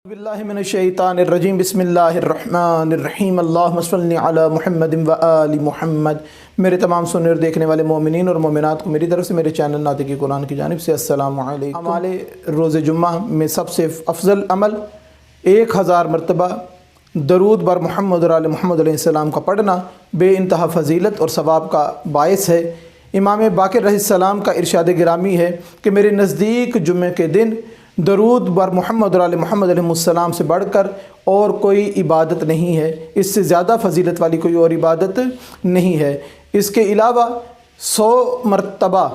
باللہ من الشیطان الرجیم بسم اللہ الرحمن الرحیم اللہم صلی علی محمد و آل محمد۔ میرے تمام سننے اور دیکھنے والے مومنین اور مومنات کو میری طرف سے میرے چینل ناطقی قرآن کی جانب سے السلام علیکم۔ ہمارے روز جمعہ میں سب سے افضل عمل 1000 مرتبہ درود بر محمد اور آل محمد علیہ السلام کا پڑھنا بے انتہا فضیلت اور ثواب کا باعث ہے۔ امام باقر علیہ السلام کا ارشاد گرامی ہے کہ میرے نزدیک جمعہ کے دن درود بر محمد اور آل محمد علیہ السلام سے بڑھ کر اور کوئی عبادت نہیں ہے، اس سے زیادہ فضیلت والی کوئی اور عبادت نہیں ہے۔ اس کے علاوہ 100 مرتبہ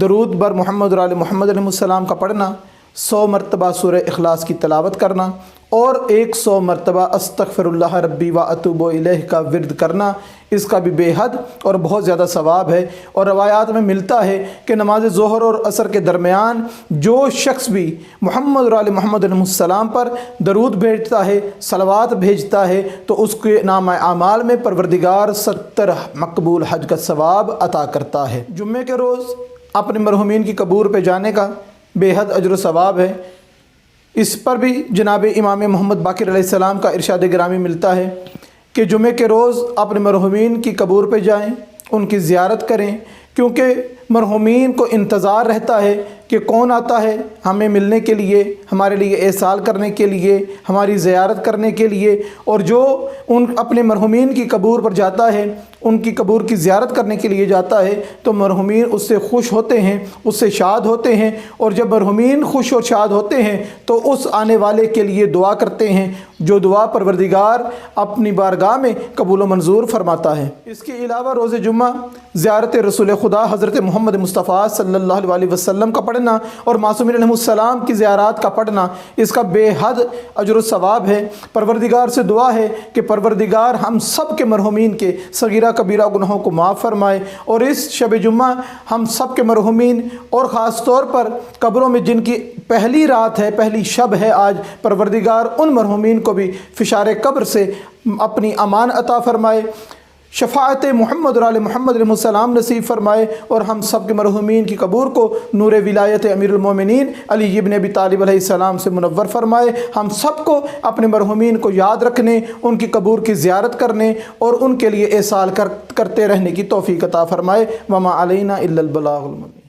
درود بر محمد اور آل محمد علیہ السلام کا پڑھنا، 100 مرتبہ سورہ اخلاص کی تلاوت کرنا اور 100 مرتبہ استغفر اللہ ربی و اتوب الیہ کا ورد کرنا، اس کا بھی بے حد اور بہت زیادہ ثواب ہے۔ اور روایات میں ملتا ہے کہ نماز ظہر اور عصر کے درمیان جو شخص بھی محمد اور آل محمد علیہ السلام پر درود بھیجتا ہے، صلوات بھیجتا ہے، تو اس کے نامہ اعمال میں پروردگار 70 مقبول حج کا ثواب عطا کرتا ہے۔ جمعے کے روز اپنے مرحومین کی قبور پہ جانے کا بے حد اجر و ثواب ہے۔ اس پر بھی جناب امام محمد باقر علیہ السلام کا ارشاد گرامی ملتا ہے کہ جمعے کے روز اپنے مرحومین کی قبور پہ جائیں، ان کی زیارت کریں، کیونکہ مرحومین کو انتظار رہتا ہے کہ کون آتا ہے ہمیں ملنے کے لیے، ہمارے لیے احسان کرنے کے لیے، ہماری زیارت کرنے کے لیے۔ اور جو اپنے مرحومین کی قبور پر جاتا ہے، ان کی قبور کی زیارت کرنے کے لیے جاتا ہے، تو مرحومین اس سے خوش ہوتے ہیں، اس سے شاد ہوتے ہیں، اور جب مرحومین خوش اور شاد ہوتے ہیں تو اس آنے والے کے لیے دعا کرتے ہیں، جو دعا پروردگار اپنی بارگاہ میں قبول و منظور فرماتا ہے۔ اس کے علاوہ روز جمعہ زیارت رسول خدا حضرت محمد مصطفیٰ صلی اللہ علیہ وسلم کا پڑھنا اور معصومین علیہ السلام کی زیارات کا پڑھنا، اس کا بے حد اجر و ثواب ہے۔ پروردگار سے دعا ہے کہ پروردگار ہم سب کے مرحومین کے صغیرہ کبیرہ گناہوں کو معاف فرمائے، اور اس شب جمعہ ہم سب کے مرحومین اور خاص طور پر قبروں میں جن کی پہلی رات ہے، پہلی شب ہے آج، پروردگار ان مرحومین کو بھی فشار قبر سے اپنی امان عطا فرمائے، شفاعت محمد اور آل محمد علیہ السلام نصیب فرمائے، اور ہم سب کے مرحومین کی قبور کو نور ولایت امیر المومنین علی ابن ابی طالب علیہ السلام سے منور فرمائے۔ ہم سب کو اپنے مرحومین کو یاد رکھنے، ان کی قبور کی زیارت کرنے اور ان کے لیے احسان کرتے رہنے کی توفیق عطا فرمائے۔ وما علینا الا البلاغ المبین۔